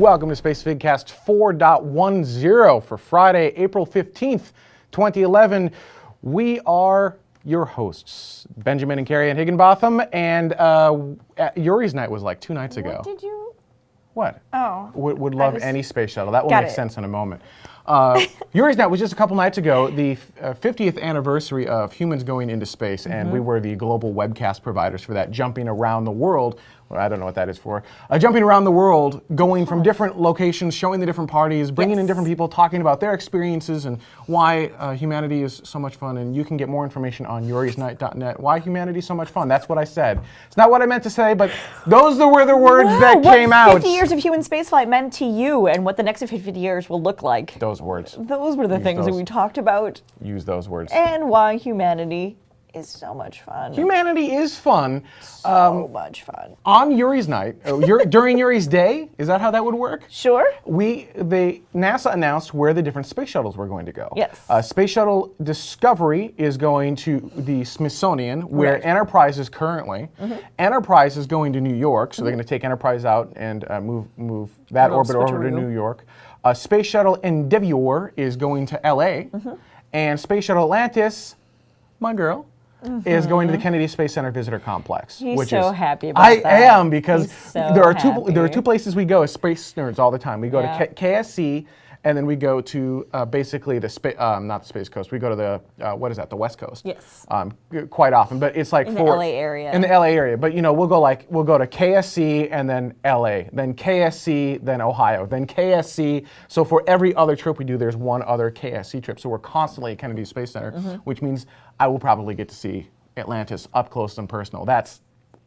welcome to Spacevidcast 4.10 for Friday, April 15th, 2011. We are your hosts, Benjamin and Carrie and Higginbotham, and Yuri's night was like 2 nights ago. What did you? What? Oh. Would love any space shuttle. That will Got make it. sense in a moment. Yuri's night was just a couple nights ago, the 50th anniversary of humans going into space, and we were the global webcast providers for that, jumping around the world. Well, I don't know what that is for. Jumping around the world, going from different locations, showing the different parties, bringing in different people, talking about their experiences and why humanity is so much fun. And you can get more information on yurisnight.net. Why humanity is so much fun. That's what I said. It's not what I meant to say, but those were the words that came out. What 50 years of human spaceflight meant to you and what the next 50 years will look like. Those words. Those were the things that we talked about. Use those words. And why humanity is so much fun. Humanity is fun. So much fun. On Yuri's night, during Yuri's day, is that how that would work? Sure. NASA announced where the different space shuttles were going to go. Yes. Space Shuttle Discovery is going to the Smithsonian, where Enterprise is currently. Enterprise is going to New York, so they're going to take Enterprise out and move that orbit over to New York. Space Shuttle Endeavour is going to LA, and Space Shuttle Atlantis, my girl, is going to the Kennedy Space Center Visitor Complex. He's so happy about that. I am, because so there are two places we go as space nerds all the time. We go to KSC, and then we go to basically the not the Space Coast. We go to the what is that? The West Coast. Yes. Quite often, but it's like in the LA area. In the LA area, but you know we'll go to KSC and then LA, then KSC, then Ohio, then KSC. So for every other trip we do, there's one other KSC trip. So we're constantly at Kennedy Space Center, which means I will probably get to see Atlantis up close and personal. That's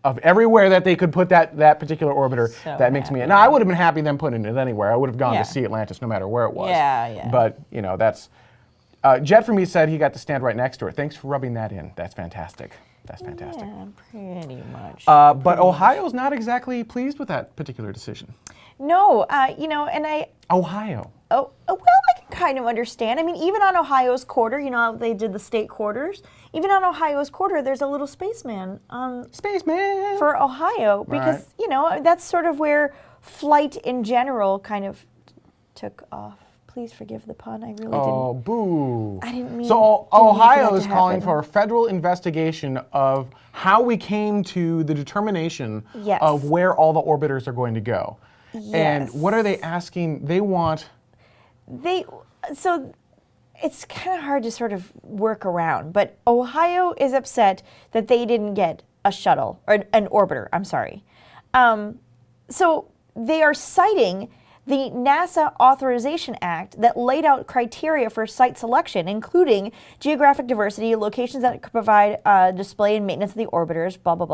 of everywhere that they could put that particular orbiter, so that makes me. Now I would have been happy them putting it anywhere. I would have gone to see Atlantis no matter where it was. Yeah. But you know that's. Jet for me said he got to stand right next to her. Thanks for rubbing that in. That's fantastic. That's fantastic. Yeah, pretty much. But Ohio's not exactly pleased with that particular decision. No, and I. Ohio. Oh, well, I can kind of understand. I mean, even on Ohio's quarter, you know how they did the state quarters? Even on Ohio's quarter, there's a little spaceman. Spaceman! For Ohio, because, that's sort of where flight in general kind of took off. Please forgive the pun, I really didn't. Oh, boo. I didn't mean So didn't mean Ohio for that is to calling happen. for a federal investigation of how we came to the determination of where all the orbiters are going to go. Yes. And what are they asking? They want... So it's kind of hard to sort of work around, but Ohio is upset that they didn't get a shuttle, or an orbiter, I'm sorry. So they are citing the NASA Authorization Act that laid out criteria for site selection, including geographic diversity, locations that could provide display and maintenance of the orbiters, blah, blah,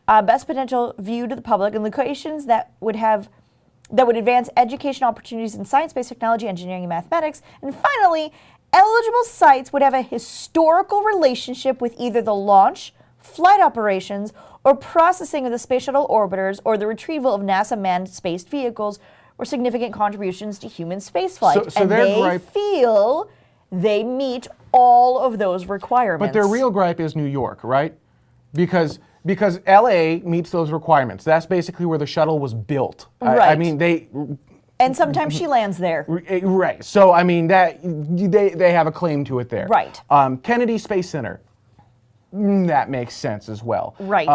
blah, best potential view to the public, and locations that would advance educational opportunities in science-based technology, engineering, and mathematics. And finally, eligible sites would have a historical relationship with either the launch, flight operations, or processing of the space shuttle orbiters, or the retrieval of NASA manned space vehicles, or significant contributions to human spaceflight. So and they feel they meet all of those requirements. But their real gripe is New York, right? Because LA meets those requirements. That's basically where the shuttle was built. Right. I mean, and sometimes she lands there. Right. So I mean that they have a claim to it there. Right. Kennedy Space Center. That makes sense as well. Right.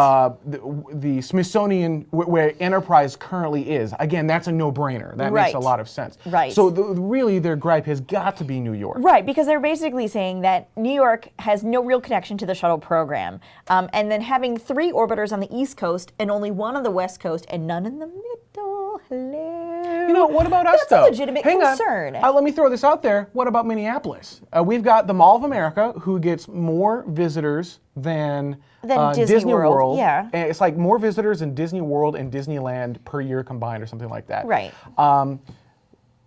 The Smithsonian, where Enterprise currently is, again, that's a no-brainer. That makes a lot of sense. Right. So really, their gripe has got to be New York. Right, because they're basically saying that New York has no real connection to the shuttle program, and then having 3 orbiters on the East Coast and only 1 on the West Coast and none in the middle. Hello. You know, what about us, though? That's a legitimate concern. Let me throw this out there. What about Minneapolis? We've got the Mall of America, who gets more visitors than Disney World. Yeah. And it's like more visitors in Disney World and Disneyland per year combined or something like that. Right.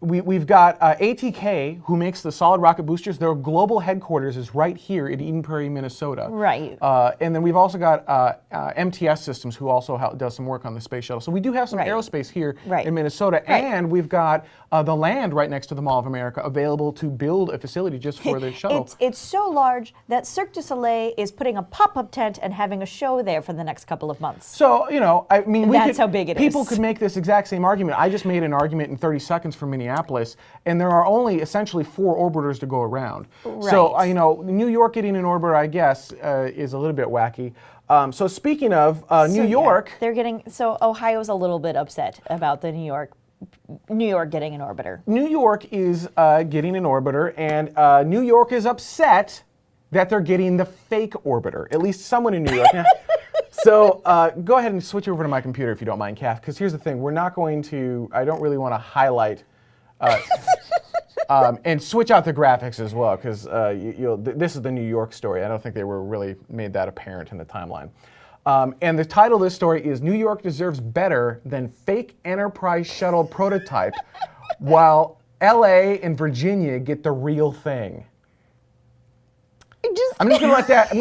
we've got ATK, who makes the solid rocket boosters. Their global headquarters is right here in Eden Prairie, Minnesota. Right. And then we've also got MTS Systems, who also does some work on the space shuttle. So we do have some aerospace here in Minnesota, and we've got the land right next to the Mall of America available to build a facility just for the shuttle. It's so large that Cirque du Soleil is putting a pop-up tent and having a show there for the next couple of months. So, you know, I mean, that's how big it is. People could make this exact same argument. I just made an argument in 30 seconds for Minneapolis, and there are only essentially 4 orbiters to go around. Right. So, you know, New York getting an orbiter, I guess, is a little bit wacky. So speaking of New York, they're getting Ohio's a little bit upset about the New York getting an orbiter. New York is getting an orbiter, and New York is upset that they're getting the fake orbiter. At least someone in New York. So go ahead and switch over to my computer if you don't mind, Kath, because here's the thing. We're not going to, I don't really want to highlight and switch out the graphics as well, because this is the New York story. I don't think they were really made that apparent in the timeline. And the title of this story is New York deserves better than fake Enterprise shuttle prototype, while LA and Virginia get the real thing. I'm just gonna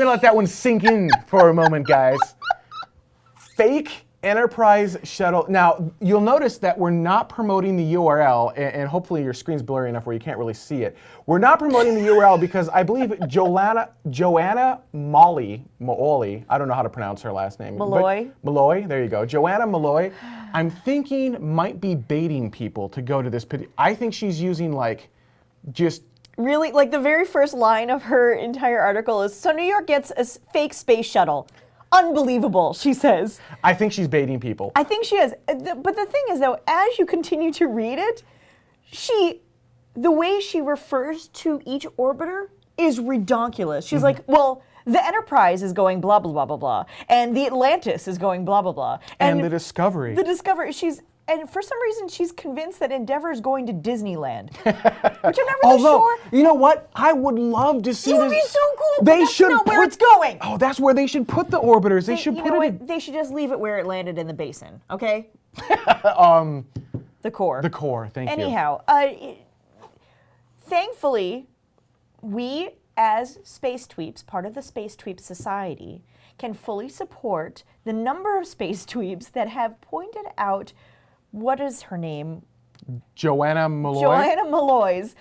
let that one sink in for a moment, guys. Fake Enterprise shuttle. Now, you'll notice that we're not promoting the URL, and hopefully your screen's blurry enough where you can't really see it. We're not promoting the URL because I believe Joanna Malloy, I don't know how to pronounce her last name. Malloy, there you go. Joanna Malloy, I'm thinking might be baiting people to go to this. I think she's using just... Really, like the very first line of her entire article is, so New York gets a fake space shuttle. Unbelievable, she says. I think she's baiting people. I think she is. But the thing is, though, as you continue to read it, the way she refers to each orbiter is redonkulous. She's like, well, the Enterprise is going blah, blah, blah, blah, blah. And the Atlantis is going blah, blah, blah. And the Discovery. And for some reason, she's convinced that Endeavour is going to Disneyland, which I'm not really sure. You know what? I would love to see this. It would be so cool, They but should that's not where it's going. Oh, that's where they should put the orbiters. They should put it. They should just leave it where it landed in the basin, okay? The core. The core, thank you. Anyhow, thankfully, we as Space Tweeps, part of the Space Tweep Society, can fully support the number of Space Tweeps that have pointed out, what is her name? Joanna Malloy? Joanna Malloy's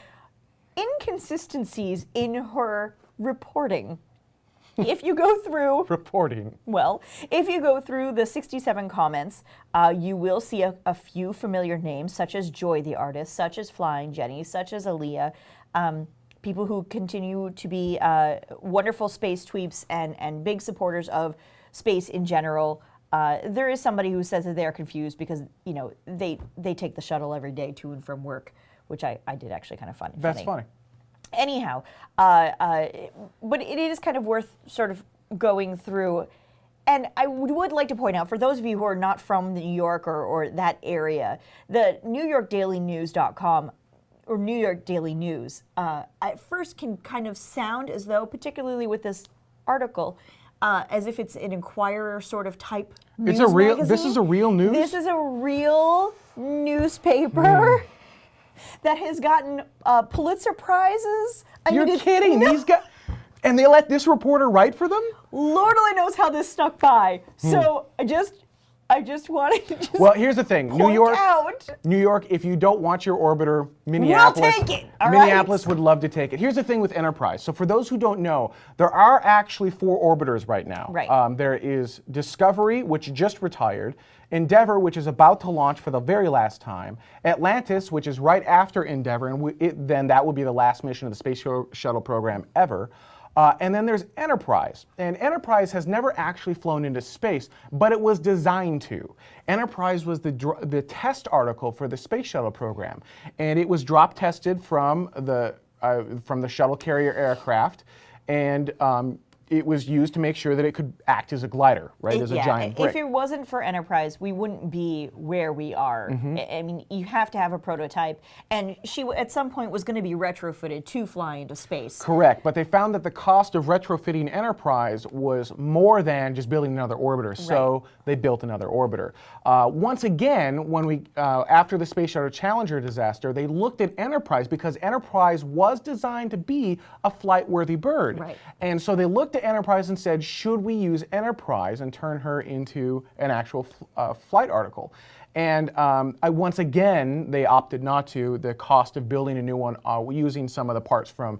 inconsistencies in her reporting. If you go through... if you go through the 67 comments, you will see a few familiar names, such as Joy the artist, such as Flying Jenny, such as Aaliyah, people who continue to be wonderful space tweeps and big supporters of space in general. There is somebody who says that they're confused because, you know, they take the shuttle every day to and from work, which I did actually kind of find funny. That's funny. Anyhow, but it is kind of worth sort of going through. And I would like to point out, for those of you who are not from New York or that area, the NewYorkDailyNews.com or New York Daily News at first can kind of sound as though, particularly with this article, as if it's an Inquirer sort of type news magazine. This is a real news? This is a real newspaper that has gotten Pulitzer Prizes. You're kidding. No. These guys, and they let this reporter write for them? Lord only knows how this snuck by. So I just wanted to just well, here's the thing. New York, if you don't want your orbiter, Minneapolis, we'll take it, all Minneapolis would love to take it. Here's the thing with Enterprise. So for those who don't know, there are actually 4 orbiters right now. Right. There is Discovery, which just retired, Endeavour, which is about to launch for the very last time, Atlantis, which is right after Endeavour, and then that will be the last mission of the Space Shuttle program ever. And then there's Enterprise. And Enterprise has never actually flown into space, but it was designed to. Enterprise was the test article for the Space Shuttle program. And it was drop tested from the shuttle carrier aircraft. And it was used to make sure that it could act as a glider, right, as a giant brick. If it wasn't for Enterprise, we wouldn't be where we are. I mean, you have to have a prototype, and she at some point was going to be retrofitted to fly into space. Correct, but they found that the cost of retrofitting Enterprise was more than just building another orbiter, so they built another orbiter. Once again, when we after the Space Shuttle Challenger disaster, they looked at Enterprise because Enterprise was designed to be a flight-worthy bird. Right. And so they looked at Enterprise and said, should we use Enterprise and turn her into an actual flight article? And once again, they opted not to. The cost of building a new one using some of the parts from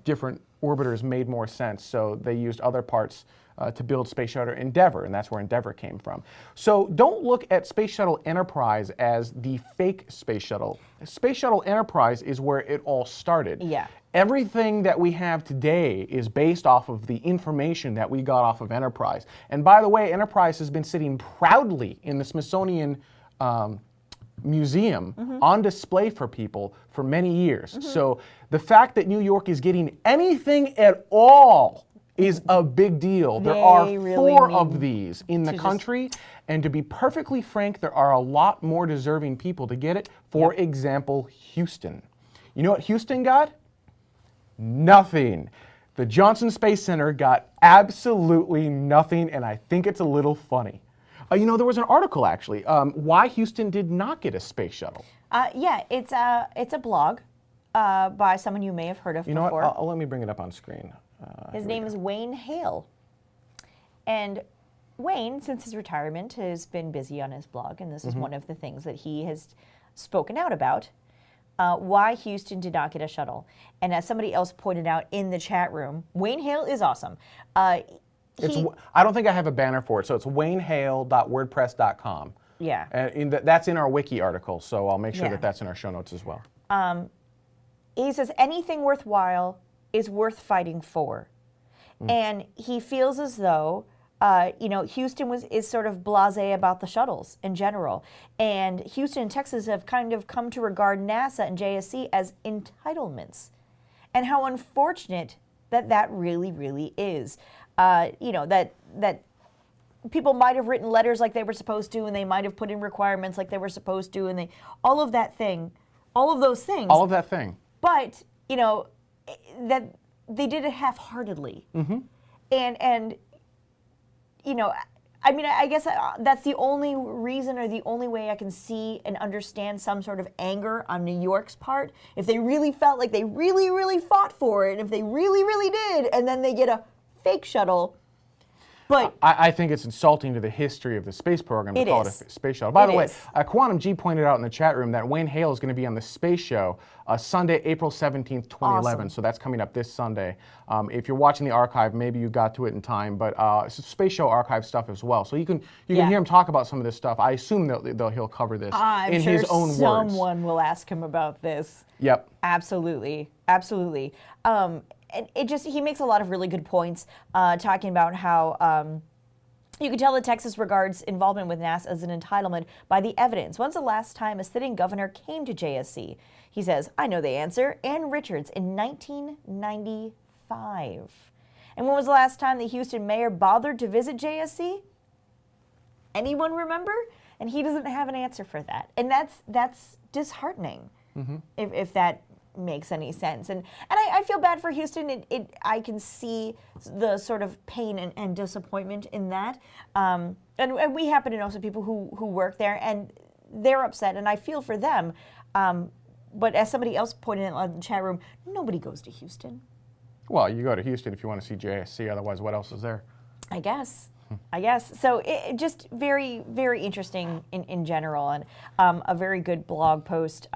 different orbiters made more sense. So they used other parts to build Space Shuttle Endeavour, and that's where Endeavour came from. So don't look at Space Shuttle Enterprise as the fake Space Shuttle. Space Shuttle Enterprise is where it all started. Yeah. Everything that we have today is based off of the information that we got off of Enterprise. And by the way, Enterprise has been sitting proudly in the Smithsonian Museum on display for people for many years. So the fact that New York is getting anything at all is a big deal. There are really 4 of these in the country, and to be perfectly frank, there are a lot more deserving people to get it. For example, Houston. You know what Houston got? Nothing. The Johnson Space Center got absolutely nothing, and I think it's a little funny. You know, there was an article actually, why Houston did not get a space shuttle. Yeah, it's a blog by someone you may have heard of You know before. what? Let me bring it up on screen. His name is Wayne Hale. And Wayne, since his retirement, has been busy on his blog, and this is one of the things that he has spoken out about. Why Houston did not get a shuttle. And as somebody else pointed out in the chat room, Wayne Hale is awesome. I don't think I have a banner for it, so it's waynehale.wordpress.com. Yeah. And that's in our wiki article, so I'll make sure that that's in our show notes as well. He says anything worthwhile is worth fighting for. And he feels as though Houston is sort of blasé about the shuttles in general. And Houston and Texas have kind of come to regard NASA and JSC as entitlements. And how unfortunate that really, really is. That people might have written letters like they were supposed to, and they might have put in requirements like they were supposed to, and all of that thing. But, that they did it half-heartedly. And I mean, I guess that's the only reason or the only way I can see and understand some sort of anger on New York's part. If they really felt like they really, really fought for it, and if they really, really did, and then they get a fake shuttle. But I think it's insulting to the history of the space program to call it a space shuttle. By the way, Quantum G pointed out in the chat room that Wayne Hale is going to be on the space show Sunday, April 17th, 2011. Awesome. So that's coming up this Sunday. If you're watching the archive, maybe you got to it in time, but it's space show archive stuff as well. So you can hear him talk about some of this stuff. I assume he'll cover this in his own words. Someone will ask him about this. Yep. Absolutely. And he makes a lot of really good points, talking about how you can tell that Texas regards involvement with NASA as an entitlement by the evidence. When's the last time a sitting governor came to JSC? He says, I know the answer, Ann Richards in 1995. And when was the last time the Houston mayor bothered to visit JSC? Anyone remember? And he doesn't have an answer for that. And that's disheartening, if that makes any sense. And I feel bad for Houston. I can see the sort of pain and disappointment in that. And we happen to know some people who work there, and they're upset, and I feel for them. But as somebody else pointed out in the chat room, nobody goes to Houston. Well, you go to Houston if you want to see JSC. Otherwise, what else is there? I guess. So it just very, very interesting in general, and a very good blog post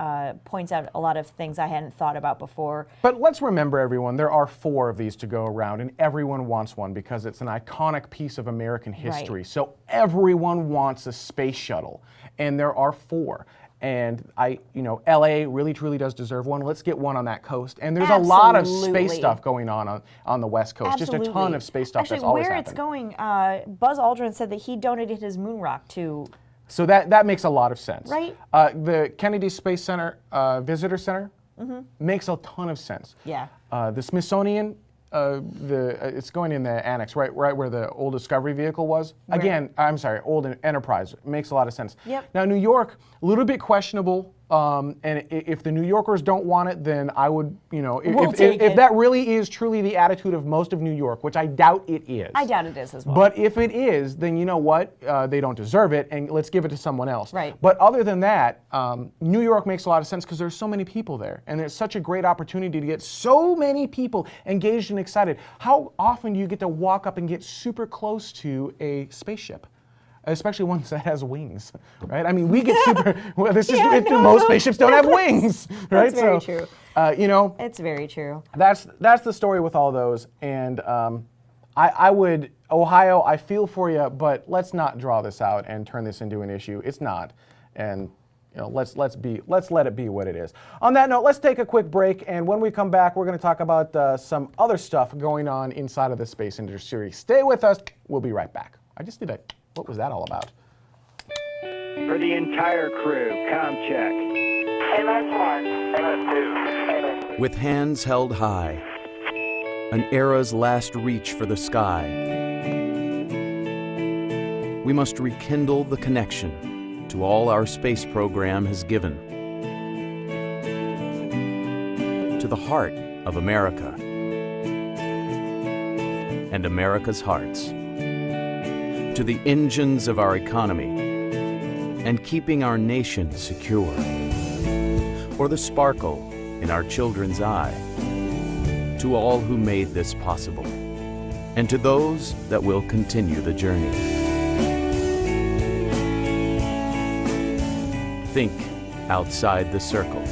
points out a lot of things I hadn't thought about before. But let's remember, everyone, there are 4 of these to go around, and everyone wants one because it's an iconic piece of American history. Right. So everyone wants a space shuttle, and there are 4. And LA really truly does deserve one. Let's get one on that coast. And there's a lot of space stuff going on the West Coast. Absolutely. Just a ton of space stuff that's always happened. Actually, where it's going, Buzz Aldrin said that he donated his moon rock to... So that makes a lot of sense. Right. The Kennedy Space Center Visitor Center makes a ton of sense. Yeah. The Smithsonian it's going in the annex, right where the old Discovery vehicle was. Right. Again, I'm sorry, old Enterprise. It makes a lot of sense. Yep. Now, New York, a little bit questionable. And if the New Yorkers don't want it, then I would, if that really is truly the attitude of most of New York, which I doubt it is. I doubt it is as well. But if it is, then you know what? They don't deserve it, and let's give it to someone else. Right. But other than that, New York makes a lot of sense because there's so many people there, and there's such a great opportunity to get so many people engaged and excited. How often do you get to walk up and get super close to a spaceship? Especially one that has wings, right? I mean, we get super. Well, this is most spaceships don't have wings, right? That's very true. It's very true. That's the story with all those, and I would Ohio. I feel for you, but let's not draw this out and turn this into an issue. It's not, and let's let it be what it is. On that note, let's take a quick break, and when we come back, we're going to talk about some other stuff going on inside of the space industry. Stay with us. We'll be right back. I just did a. What was that all about? For the entire crew, comm check. MS1, MS2. With hands held high, an era's last reach for the sky, we must rekindle the connection to all our space program has given, to the heart of America and America's hearts, to the engines of our economy and keeping our nation secure, or the sparkle in our children's eye, to all who made this possible, and to those that will continue the journey. Think outside the circle.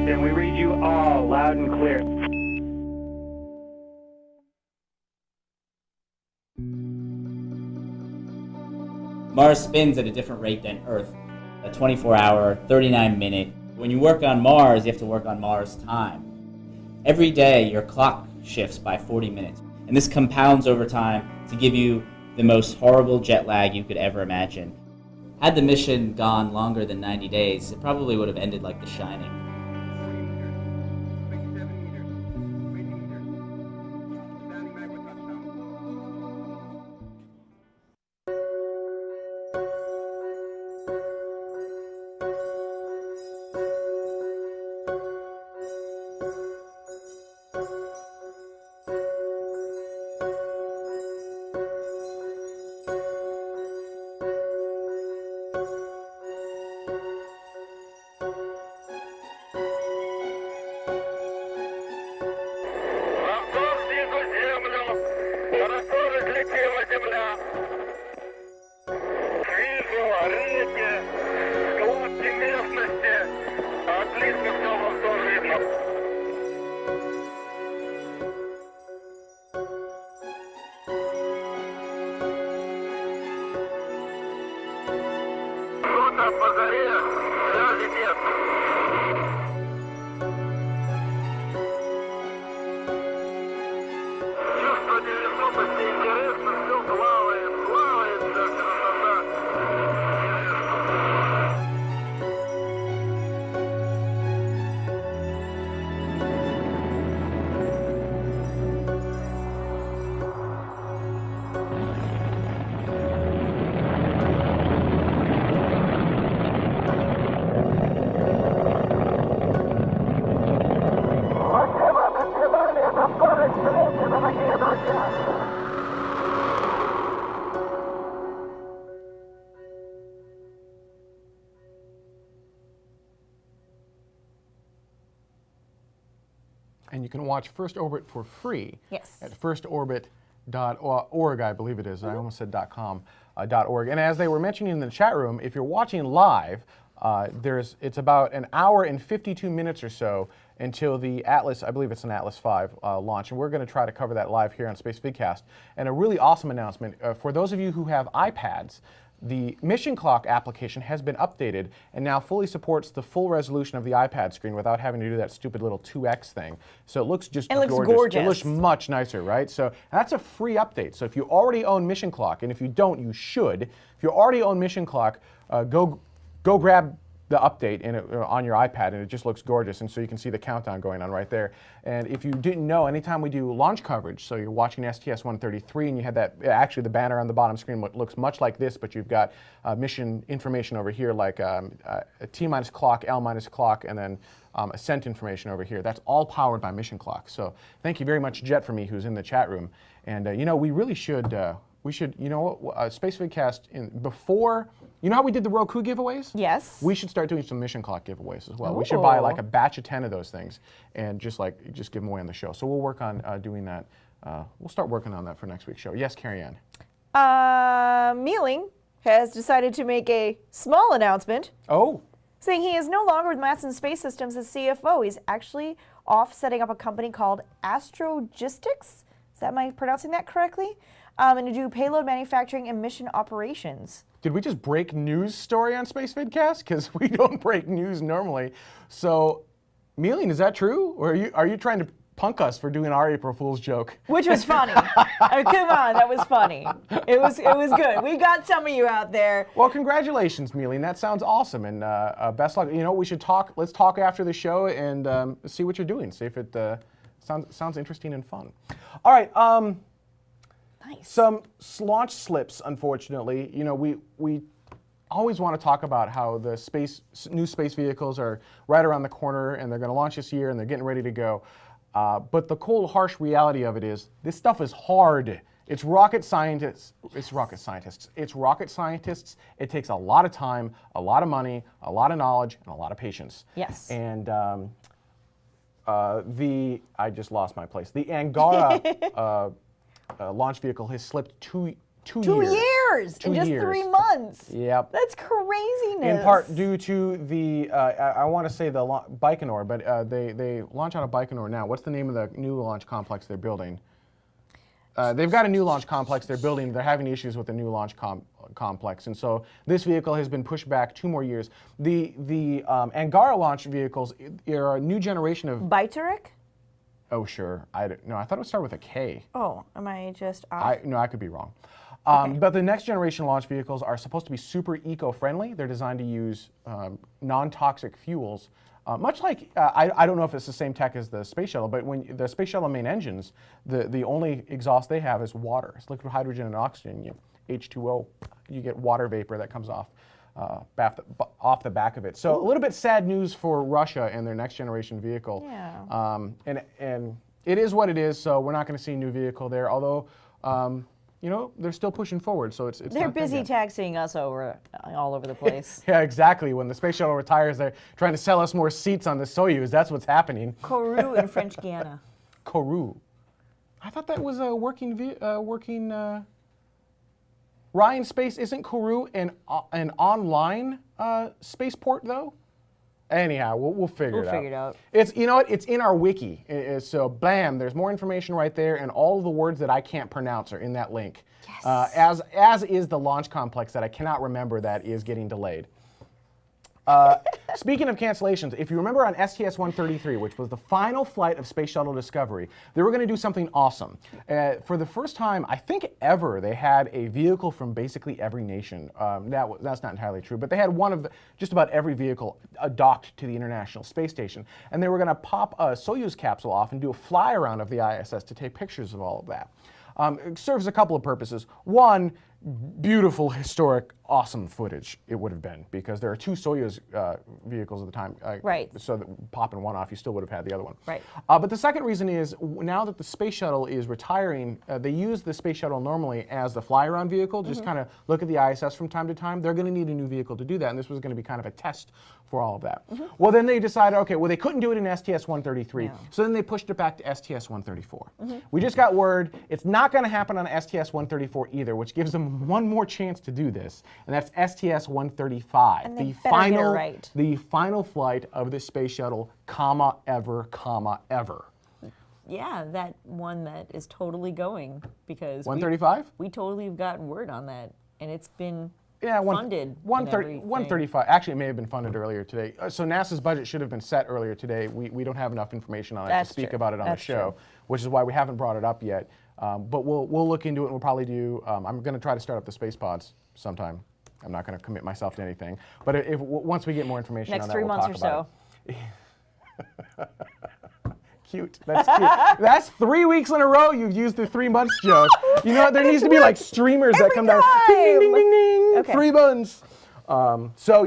And we read you all loud and clear. Mars spins at a different rate than Earth, a 24-hour, 39-minute. When you work on Mars, you have to work on Mars time. Every day, your clock shifts by 40 minutes, and this compounds over time to give you the most horrible jet lag you could ever imagine. Had the mission gone longer than 90 days, it probably would have ended like The Shining. And you can watch First Orbit for free Yes. at firstorbit.org, I believe it is. I almost said .com, .org. And as they were mentioning in the chat room, if you're watching live, it's about an hour and 52 minutes or so until the Atlas, I believe it's an Atlas V launch, and we're going to try to cover that live here on Spacevidcast. And a really awesome announcement, for those of you who have iPads, the Mission Clock application has been updated and now fully supports the full resolution of the iPad screen without having to do that stupid little 2x thing. So it looks just gorgeous. It looks much nicer, right? So that's a free update. So if you already own Mission Clock, and if you don't, you should. If you already own Mission Clock, go grab the update on your iPad, and it just looks gorgeous. And so you can see the countdown going on right there. And if you didn't know, anytime we do launch coverage, so you're watching STS-133 and you had that, actually the banner on the bottom screen looks much like this, but you've got mission information over here, like a T-minus clock, L-minus clock, and then ascent information over here. That's all powered by Mission Clock. So thank you very much, Jet, for me, who's in the chat room. And we really should, Spacevidcast, before, you know how we did the Roku giveaways? Yes. We should start doing some Mission Clock giveaways as well. We should buy like a batch of 10 of those things and just give them away on the show. So we'll work on doing that. We'll start working on that for next week's show. Yes, Carrie Ann. Mealing has decided to make a small announcement. Oh. Saying he is no longer with Matson Space Systems as CFO. He's actually off setting up a company called Astrogistics. Am I pronouncing that correctly? And to do payload manufacturing and mission operations. Did we just break news story on Spacevidcast? Because we don't break news normally. So, Mealing, is that true? Or are you trying to punk us for doing our April Fool's joke? Which was funny. Come on, that was funny. It was good. We got some of you out there. Well, congratulations, Mealing. That sounds awesome, and best luck. We should talk. Let's talk after the show and see what you're doing. See if it sounds interesting and fun. All right. Nice. Some launch slips, unfortunately. We always want to talk about how the new space vehicles are right around the corner, and they're going to launch this year, and they're getting ready to go. But the cold, harsh reality of it is, this stuff is hard. It's rocket scientists. It's rocket scientists. It takes a lot of time, a lot of money, a lot of knowledge, and a lot of patience. Yes. And I just lost my place. The Angara launch vehicle has slipped two years. 2 years in just 3 months. Yep. That's craziness. In part due to the, I want to say the Baikonur, but they launch out of Baikonur now. What's the name of the new launch complex they're building? They've got a new launch complex they're building. They're having issues with the new launch complex, and so this vehicle has been pushed back 2 more years. The Angara launch vehicles are a new generation of. Baiturek? Oh sure, I thought it would start with a K. Oh, am I just off? I could be wrong. Okay. But the next generation launch vehicles are supposed to be super eco-friendly. They're designed to use non-toxic fuels. Much like, I don't know if it's the same tech as the space shuttle, but when the space shuttle main engines, the only exhaust they have is water. It's liquid hydrogen and oxygen, H2O. You get water vapor that comes off the back of it. So a little bit sad news for Russia and their next generation vehicle. Yeah. And it is what it is, so we're not going to see a new vehicle there, although they're still pushing forward, so it's They're not dead busy yet. taxiing us all over the place. Yeah, exactly. When the space shuttle retires, they're trying to sell us more seats on the Soyuz. That's what's happening. Kourou in French Guiana. Kourou. I thought that was a working Ryan Space, isn't Kourou an online spaceport though? Anyhow, we'll figure it out. We'll figure it out. It's it's in our wiki. So bam, there's more information right there, and all of the words that I can't pronounce are in that link. Yes. As is the launch complex that I cannot remember that is getting delayed. Speaking of cancellations, if you remember on STS-133, which was the final flight of Space Shuttle Discovery, they were going to do something awesome. For the first time, I think ever, they had a vehicle from basically every nation. That's not entirely true, but they had just about every vehicle docked to the International Space Station. And they were going to pop a Soyuz capsule off and do a fly around of the ISS to take pictures of all of that. It serves a couple of purposes. One, beautiful, historic, awesome footage it would have been, because there are 2 Soyuz vehicles at the time. Right. So that popping one off, you still would have had the other one. Right. But the second reason is, now that the space shuttle is retiring, they use the space shuttle normally as the fly-around vehicle, just kind of look at the ISS from time to time. They're going to need a new vehicle to do that, and this was going to be kind of a test for all of that. Well, then they decided, okay, well, they couldn't do it in STS-133, so then they pushed it back to STS-134. We just got word it's not going to happen on STS-134 either, which gives them one more chance to do this, and that's STS-135, And they better get it right. the final flight of the space shuttle, ever. Yeah, that one that is totally going, because 135? we totally have gotten word on that, and it's been Yeah, funded. 135. Actually, it may have been funded earlier today. So NASA's budget should have been set earlier today. We don't have enough information on it That's to speak true. about it on That's the show, true. which is why we haven't brought it up yet. But we'll look into it, and we'll probably do. I'm going to try to start up the space pods sometime I'm not going to commit myself to anything. But once we get more information Next on that, 3 we'll months talk or about it. Cute. That's cute. That's 3 weeks in a row you've used the 3 months joke. You know what? There needs to be like streamers that come down. Ding, ding, ding, ding, ding. Okay. 3 months. So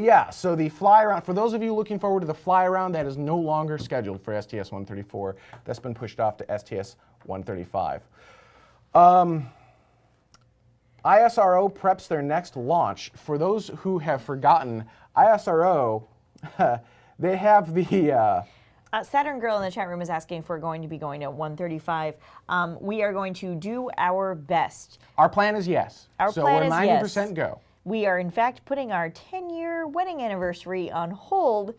the fly around, for those of you looking forward to the fly around, that is no longer scheduled for STS-134. That's been pushed off to STS-135. ISRO preps their next launch. For those who have forgotten, ISRO, they have the... Saturn Girl in the chat room is asking if we're going to be going to 135. We are going to do our best. Our plan is yes. Our so plan we're is 90% yes. go. We are, in fact, putting our 10-year wedding anniversary on hold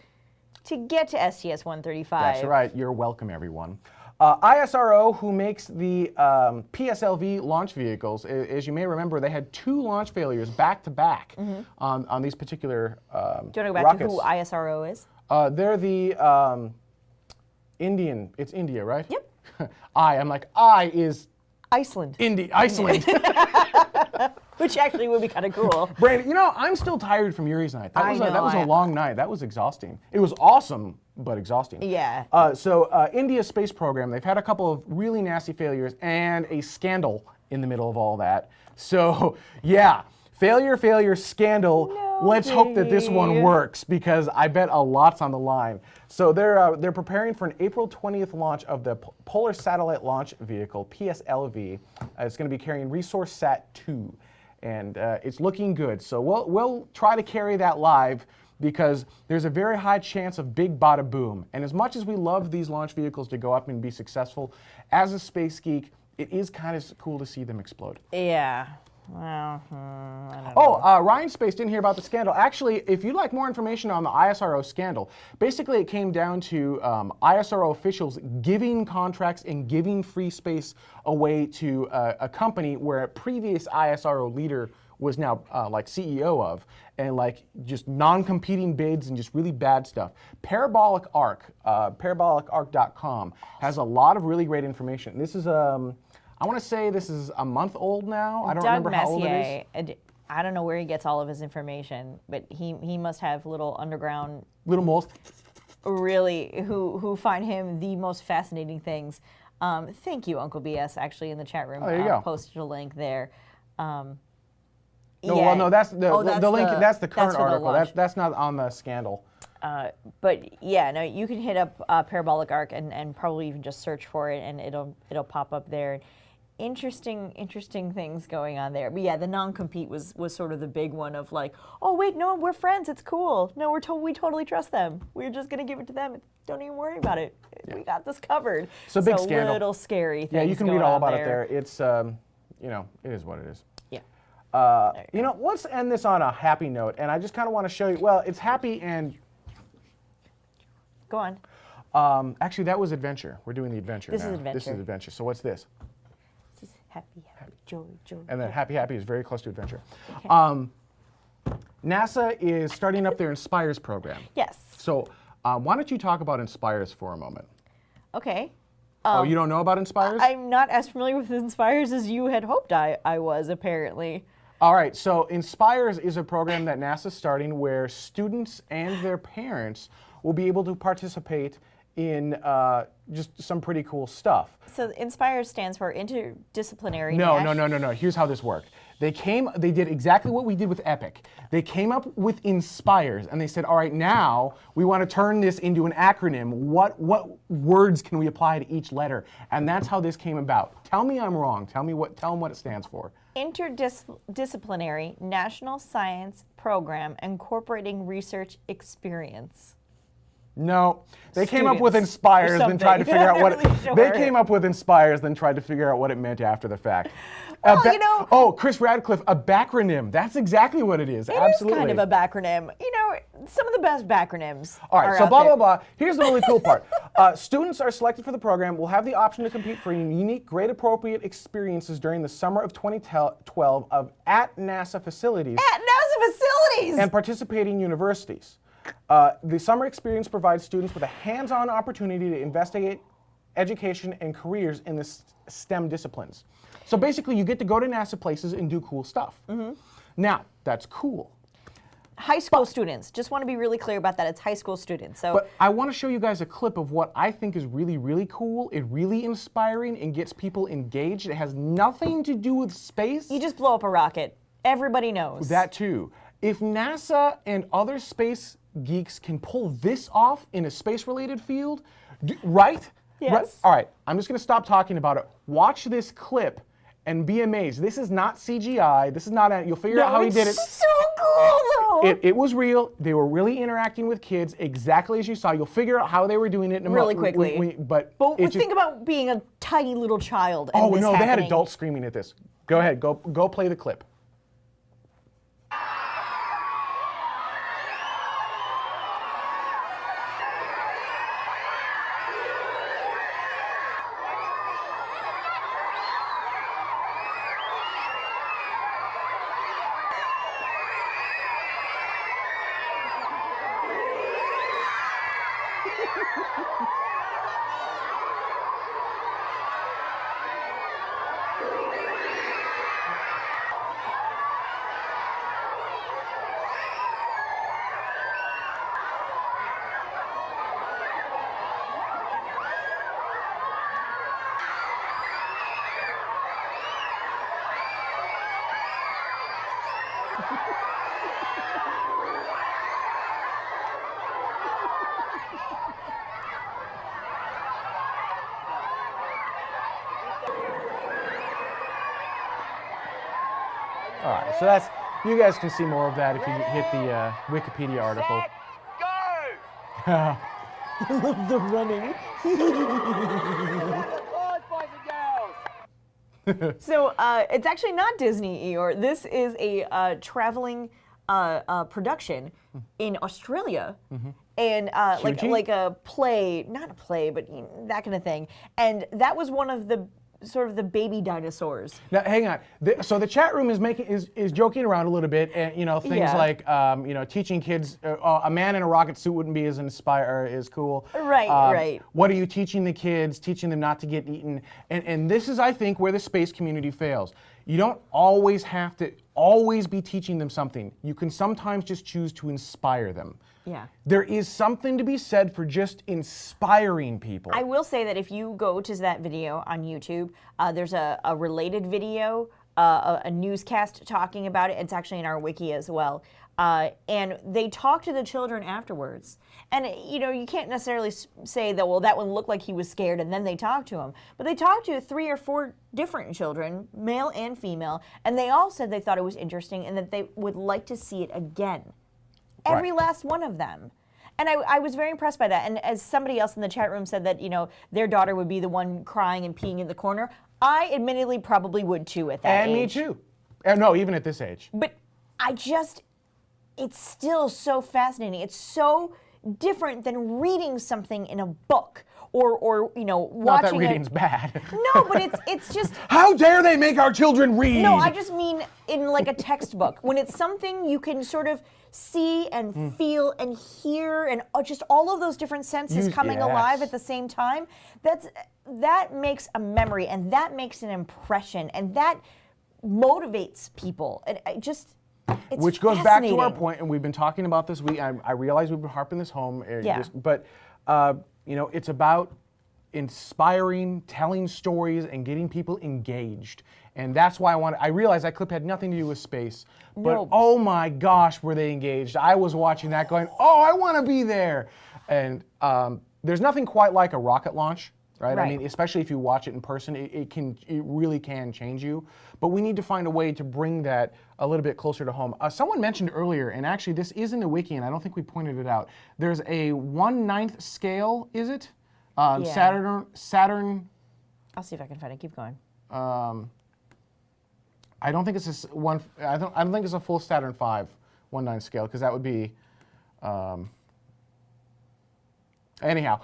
to get to STS-135. That's right. You're welcome, everyone. ISRO, who makes the PSLV launch vehicles, as you may remember, they had 2 launch failures back-to-back on these particular Do you want to go back rockets. to who ISRO is? They're the Indian. It's India, right? Yep. I'm like, I is Iceland. Iceland. Which actually would be kind of cool. Brandon, you know, I'm still tired from Yuri's night. That was a I- long night. That was exhausting. It was awesome, but exhausting. Yeah. India's space program, they've had a couple of really nasty failures and a scandal in the middle of all that. So, yeah, failure, scandal. No, Let's hope that this one baby. works because I bet a lot's on the line. So they're preparing for an April 20th launch of the Polar Satellite Launch Vehicle, PSLV. It's going to be carrying Resource Sat 2. And it's looking good. So we'll try to carry that live because there's a very high chance of big bada boom. And as much as we love these launch vehicles to go up and be successful, as a space geek, it is kind of cool to see them explode. Yeah. Well, I don't know. Ryan Space didn't hear about the scandal. Actually, if you'd like more information on the ISRO scandal, basically it came down to ISRO officials giving contracts and giving free space away to a company where a previous ISRO leader was now like CEO of, and like just non-competing bids and just really bad stuff. Parabolic Arc, parabolicarc.com has a lot of really great information. This is I want to say this is a month old now. I don't remember how old it is. I don't know where he gets all of his information, but he must have little underground, Little moles. really, who find him the most fascinating things. Thank you, Uncle BS, actually, in the chat room. Oh, there you go. Posted a link there. No, well, no, that's the link. That's the current for the article. launch. That's not on the scandal. But yeah, no, you can hit up Parabolic Arc and probably even just search for it, and it'll pop up there. Interesting things going on there. But yeah, the non-compete was sort of the big one of like, oh wait, no, we're friends, it's cool. No, we totally trust them. We're just gonna give it to them. Don't even worry about it. Yeah. We got this covered. So big scandal. A little scary things. Yeah, you can read going all on about there. it there. It's it is what it is. Yeah. You know, let's end this on a happy note, and I just kind of want to show you. Well, it's happy and. Go on. Actually, that was adventure. We're doing the adventure This now. is adventure. This is adventure. So what's this? This is happy, joy. And then happy is very close to adventure. Okay. NASA is starting up their Inspires program. Yes. So why don't you talk about Inspires for a moment? Okay. Oh, you don't know about Inspires? I'm not as familiar with Inspires as you had hoped I was, apparently. All right, so Inspires is a program that NASA's starting where students and their parents will be able to participate in just some pretty cool stuff. So Inspires stands for Interdisciplinary No. Here's how this worked. They did exactly what we did with Epic. They came up with Inspires, and they said, all right, now we want to turn this into an acronym. What words can we apply to each letter? And that's how this came about. Tell me I'm wrong. Tell them what it stands for. Interdisciplinary National Science Program Incorporating Research Experience. No, they came up with Students Inspires, or then tried to something. figure out what I'm not really they sure. came up with Inspires, then tried to figure out what it meant after the fact. Well, Oh, Chris Radcliffe, a backronym. That's exactly what it is. It Absolutely. is kind of a backronym. Some of the best bacronyms. All right, are so out blah, there. blah, blah. Here's the really cool part. Students are selected for the program will have the option to compete for unique, grade-appropriate experiences during the summer of 2012 at NASA facilities At NASA facilities! and participating universities. The summer experience provides students with a hands-on opportunity to investigate education and careers in the STEM disciplines. So basically, you get to go to NASA places and do cool stuff. Now, that's cool. high school students. Just want to be really clear about that. It's high school students. So, But I want to show you guys a clip of what I think is really, really cool and really inspiring and gets people engaged. It has nothing to do with space. you just blow up a rocket. Everybody knows. That too. If NASA and other space geeks can pull this off in a space-related field, right? Yes. Right? All right, I'm just going to stop talking about it. Watch this clip and be amazed. This is not CGI. This is not, you'll figure out how he did it. So cool, though. It was real. They were really interacting with kids exactly as you saw. You'll figure out how they were doing it in a Really quickly. but think about being a tiny little child. And oh this no, they had happening. adults screaming at this. Go ahead, go play the clip. All right, so that's, you guys can see more of that if you hit the Wikipedia article. Go! The running. Applause, boys and girls! So it's actually not Disney, Eeyore. This is a traveling production in Australia, and like a play, not a play, but that kind of thing. And that was one of the sort of the baby dinosaurs. Now, hang on. So the chat room is joking around a little bit, and things Yeah. like teaching kids a man in a rocket suit wouldn't be as cool. Right, right. What are you teaching the kids? Teaching them not to get eaten, and this is, I think, where the space community fails. You don't always have to be teaching them something. You can sometimes just choose to inspire them. Yeah. There is something to be said for just inspiring people. I will say that if you go to that video on YouTube, there's a related video, a newscast talking about it. It's actually in our wiki as well. And they talk to the children afterwards. And, you can't necessarily say that, well, that one looked like he was scared, and then they talked to him. But they talked to 3 or 4 different children, male and female, and they all said they thought it was interesting and that they would like to see it again. Every last one of them. And I was very impressed by that. And as somebody else in the chat room said that, their daughter would be the one crying and peeing in the corner, I admittedly probably would too at that age. And me too. No, even at this age. But it's still so fascinating. It's so different than reading something in a book or watching Not that reading's bad. No, but it's just. How dare they make our children read? No, I just mean in like a textbook. When it's something you can sort of see and feel and hear and just all of those different senses coming alive at the same time, that makes a memory and that makes an impression and that motivates people. And it's Which goes back to our point, and we've been talking about this. I realize we've been harping this home, but it's about inspiring, telling stories, and getting people engaged. And that's why I realized that clip had nothing to do with space. But oh my gosh, were they engaged. I was watching that going, oh, I want to be there. And there's nothing quite like a rocket launch, right? I mean, especially if you watch it in person, it really can change you. But we need to find a way to bring that a little bit closer to home. Someone mentioned earlier, and actually this is in the wiki, and I don't think we pointed it out. There's a 1/9 scale, is it? Saturn. I'll see if I can find it. Keep going. I don't think it's I don't think it's a full Saturn V 1/9 scale, because that would be. Anyhow,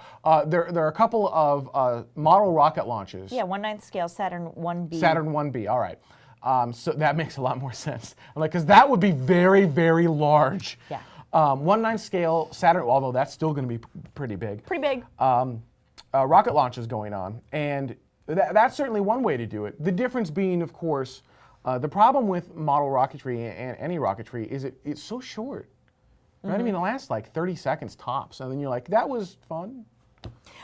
there are a couple of model rocket launches. Yeah, 1/9 scale Saturn 1B. Saturn 1B. All right. So that makes a lot more sense. Because that would be very, very large. Yeah. 1/9 scale Saturn, although that's still going to be pretty big. Pretty big. Rocket launches going on, and that's certainly one way to do it. The difference being, of course, the problem with model rocketry and any rocketry is it's so short. Right? I mean, it lasts like 30 seconds tops, and then you're like, that was fun.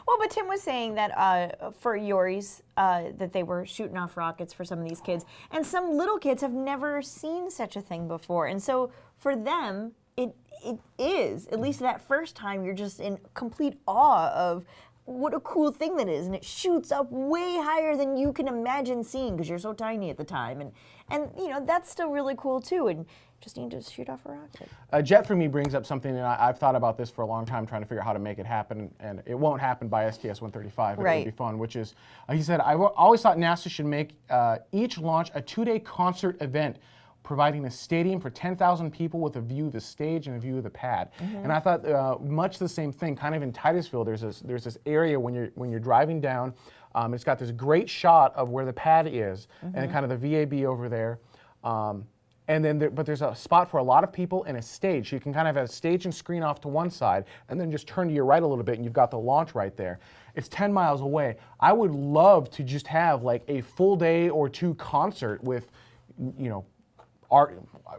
Well, but Tim was saying that for Yuri's, that they were shooting off rockets for some of these kids. And some little kids have never seen such a thing before. And so for them, it is, at least that first time, you're just in complete awe of what a cool thing that is. And it shoots up way higher than you can imagine seeing because you're so tiny at the time. And you know, that's still really cool too. And just need to shoot off a rocket. Jet for me brings up something, and I've thought about this for a long time, trying to figure out how to make it happen, and it won't happen by STS-135, but Right. it would be fun, which is, he said, I've always thought NASA should make each launch a 2-day concert event, providing a stadium for 10,000 people with a view of the stage and a view of the pad. And I thought much the same thing, kind of in Titusville, there's this area when you're driving down, it's got this great shot of where the pad is, and kind of the VAB over there. And then, but there's a spot for a lot of people and a stage. So you can kind of have a stage and screen off to one side, and then just turn to your right a little bit, and you've got the launch right there. It's 10 miles away. I would love to just have like a full day or two concert with, you know,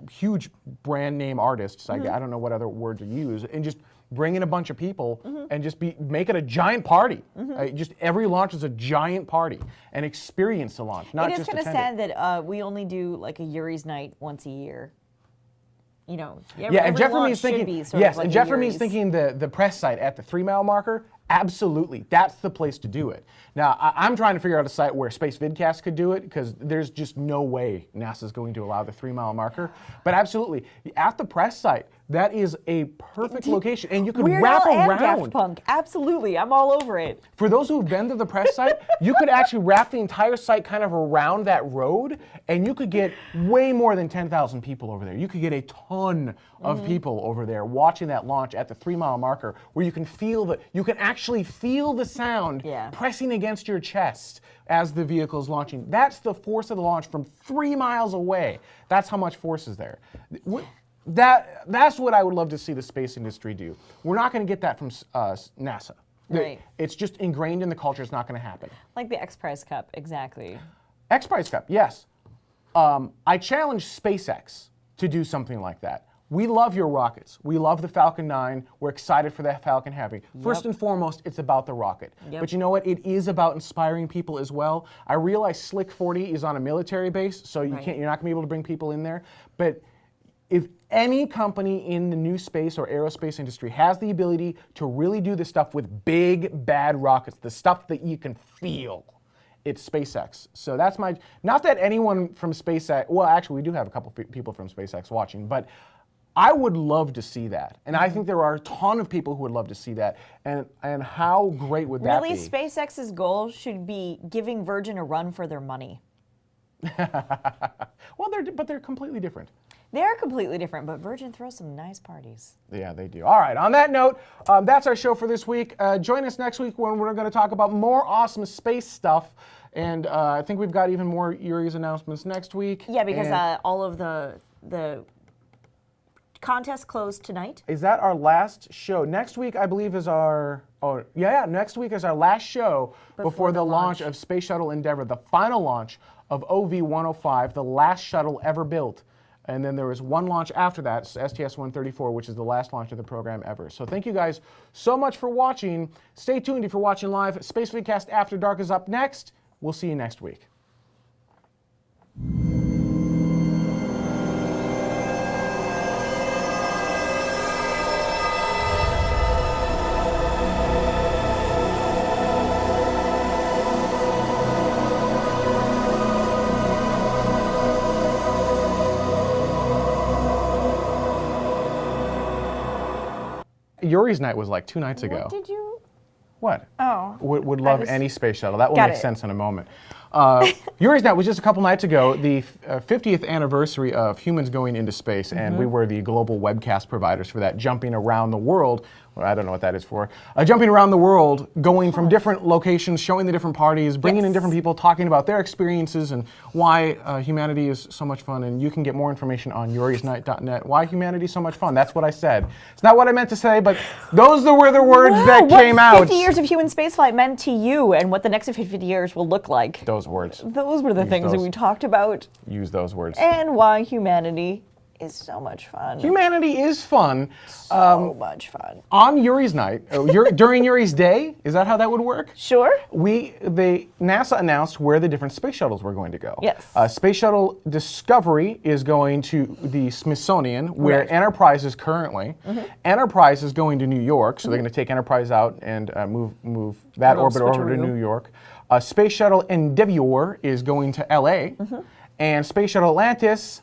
huge brand name artists. I don't know what other word to use, and just bring in a bunch of people and just make it a giant party. Just every launch is a giant party, and experience the launch, not It is just kind of attend it. sad that we only do like a Yuri's night once a year. You know, Yeah, and Jeff launch is should thinking, be sort yes, of like and a Jeff is Yuri's. thinking the press site at the 3-mile marker. Absolutely, that's the place to do it. Now, I'm trying to figure out a site where Spacevidcast could do it, because there's just no way NASA's going to allow the 3-mile marker. But absolutely, at the press site, that is a perfect location, and you could Weird wrap Al and around. Daft Punk, absolutely, I'm all over it. For those who've been to the press site, you could actually wrap the entire site kind of around that road, and you could get way more than 10,000 people over there. You could get a ton of people over there watching that launch at the 3-mile marker, where you can actually feel the sound pressing against your chest as the vehicle is launching. That's the force of the launch from 3 miles away. That's how much force is there. That's what I would love to see the space industry do. We're not going to get that from NASA. Right. It's just ingrained in the culture. It's not going to happen. Like the X Prize Cup, exactly. X Prize Cup, yes. I challenge SpaceX to do something like that. We love your rockets. We love the Falcon 9. We're excited for that Falcon Heavy. First and foremost, it's about the rocket. But you know what? It is about inspiring people as well. I realize Slick 40 is on a military base, so you're not going to be able to bring people in there. But if any company in the new space or aerospace industry has the ability to really do this stuff with big, bad rockets, the stuff that you can feel, it's SpaceX. So that's not that anyone from SpaceX, well, actually, we do have a couple people from SpaceX watching, but I would love to see that. And I think there are a ton of people who would love to see that. And how great would that be? Really, SpaceX's goal should be giving Virgin a run for their money. Well, they're completely different. They are completely different, but Virgin throws some nice parties. Yeah, they do. All right, on that note, that's our show for this week. Join us next week when we're going to talk about more awesome space stuff. And I think we've got even more Yuri's announcements next week. Yeah, because all of the contests closed tonight. Is that our last show? Next week, I believe, is our... Oh, yeah, next week is our last show before the launch of Space Shuttle Endeavour, the final launch of OV-105, the last shuttle ever built. And then there was one launch after that, STS-134, which is the last launch of the program ever. So thank you guys so much for watching. Stay tuned if you're watching live. Spacevidcast After Dark is up next. We'll see you next week. Yuri's night was like 2 nights ago. What did you? What? Oh. Would love was- any space shuttle. That will Got make it. sense in a moment. Yuri's night was just a couple nights ago, the 50th anniversary of humans going into space, and we were the global webcast providers for that, jumping around the world. Well, I don't know what that is for. Jumping around the world, going from different locations, showing the different parties, bringing in different people, talking about their experiences and why humanity is so much fun. And you can get more information on yurisnight.net. Why humanity is so much fun. That's what I said. It's not what I meant to say, but those were the words that came out. What 50 years of human spaceflight meant to you and what the next 50 years will look like. Those words. Those were the things that those. we talked about. Use those words. And why humanity is so much fun. Humanity is fun. So much fun. On Yuri's night, during Yuri's day, is that how that would work? Sure. NASA announced where the different space shuttles were going to go. Yes. Space Shuttle Discovery is going to the Smithsonian, where Right. Enterprise is currently. Enterprise is going to New York, so they're going to take Enterprise out and move that Little orbit over to switcheroo. New York. Space Shuttle Endeavour is going to LA, and Space Shuttle Atlantis.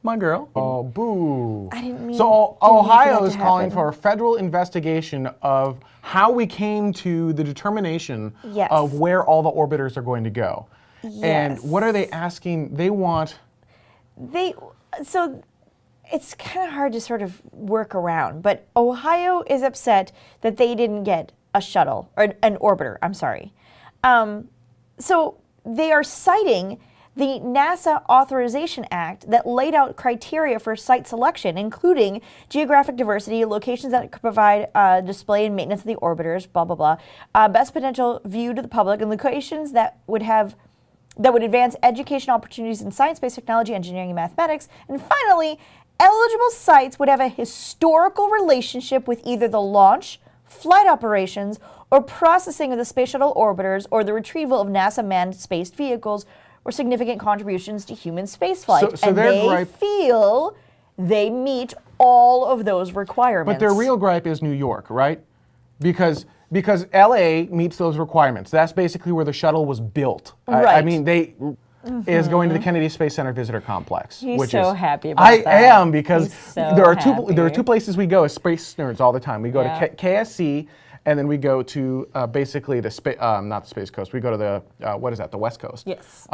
My girl. Oh, boo. I didn't mean. So didn't mean for Ohio that is to calling happen. for a federal investigation of how we came to the determination Yes. of where all the orbiters are going to go. And what are they Yes. asking? They want. So it's kind of hard to sort of work around, but Ohio is upset that they didn't get a shuttle or an orbiter. I'm sorry. So they are citing the NASA Authorization Act that laid out criteria for site selection, including geographic diversity, locations that could provide display and maintenance of the orbiters, blah, blah, blah, best potential view to the public, and locations that would advance education opportunities in science, space technology, engineering, and mathematics. And finally, eligible sites would have a historical relationship with either the launch, flight operations, or processing of the space shuttle orbiters, or the retrieval of NASA manned space vehicles, or significant contributions to human spaceflight. So and their they gripe- feel they meet all of those requirements. But their real gripe is New York, right? Because LA meets those requirements. That's basically where the shuttle was built. I Right. mean, is going to the Kennedy Space Center Visitor Complex. He's which so is, happy about I that. am, because He's so there are happy. two places we go as space nerds all the time. We go Yeah. to KSC, and then we go to basically not the Space Coast. We go to the the West Coast. Yes.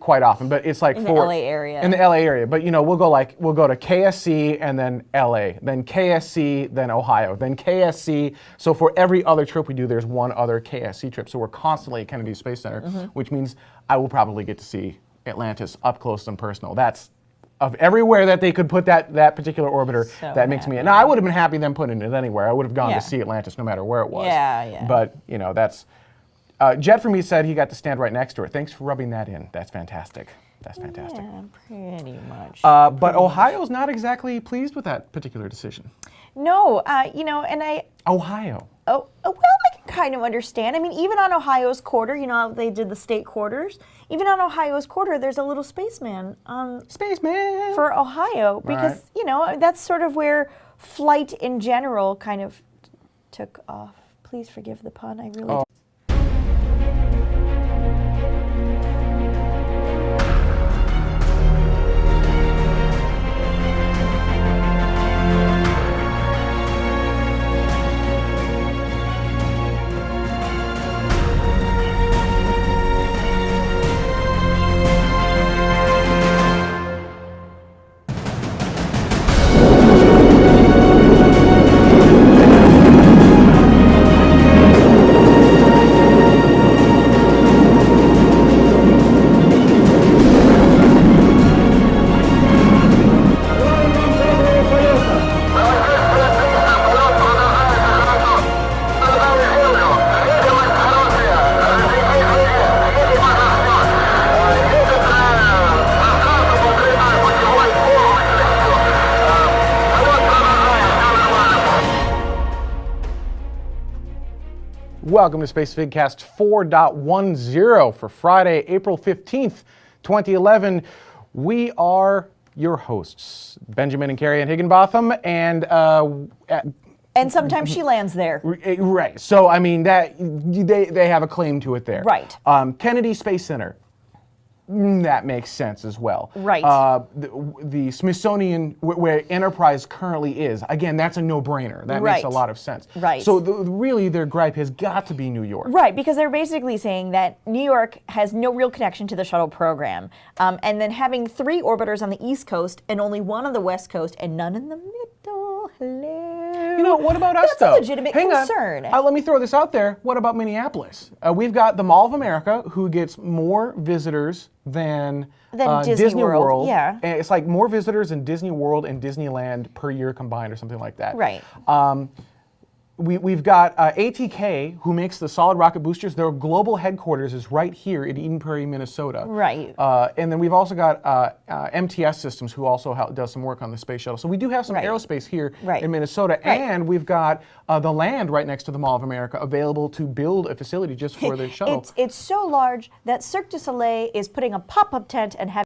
Quite often, but it's like In the for LA area. In the LA area, but we'll go to KSC and then LA, then KSC, then Ohio, then KSC. So for every other trip we do, there's one other KSC trip. So we're constantly at Kennedy Space Center, which means I will probably get to see Atlantis up close and personal. That's of everywhere that they could put that particular orbiter. So that makes me. happy. Now I would have been happy them putting it anywhere. I would have gone Yeah. to see Atlantis no matter where it was. Yeah. But that's. Jed for me said he got to stand right next to her. Thanks for rubbing that in. That's fantastic. That's fantastic. Yeah, pretty much. But Ohio's not exactly pleased with that particular decision. No, and I. Ohio. Oh, well, I can kind of understand. I mean, even on Ohio's quarter, how they did the state quarters, even on Ohio's quarter, there's a little spaceman Spaceman. for Ohio because, that's sort of where flight in general kind of took off. Please forgive the pun. I really Welcome to Spacevidcast 4.10 for Friday, April 15th, 2011. We are your hosts, Benjamin and Carrie Ann Higginbotham, and And sometimes she lands there. right. So I mean that they have a claim to it there. Right. Kennedy Space Center. That makes sense as well. Right. The Smithsonian, where Enterprise currently is, again, that's a no-brainer. That makes a Right. lot of sense. Right. So really, their gripe has got to be New York. Right, because they're basically saying that New York has no real connection to the shuttle program. And then having 3 orbiters on the East Coast and only 1 on the West Coast and none in the middle. Hello. What about us, That's though? a legitimate Hang concern. on. Let me throw this out there. What about Minneapolis? We've got the Mall of America, who gets more visitors than Disney World, yeah. And it's like more visitors than Disney World and Disneyland per year combined or something like that. Right. we've got ATK, who makes the solid rocket boosters. Their global headquarters is right here in Eden Prairie, Minnesota. Right. And then we've also got MTS Systems, who also does some work on the space shuttle. So we do have some Right. aerospace here Right. in Minnesota, Right. and we've got the land right next to the Mall of America available to build a facility just for the shuttle. It's so large that Cirque du Soleil is putting a pop-up tent and having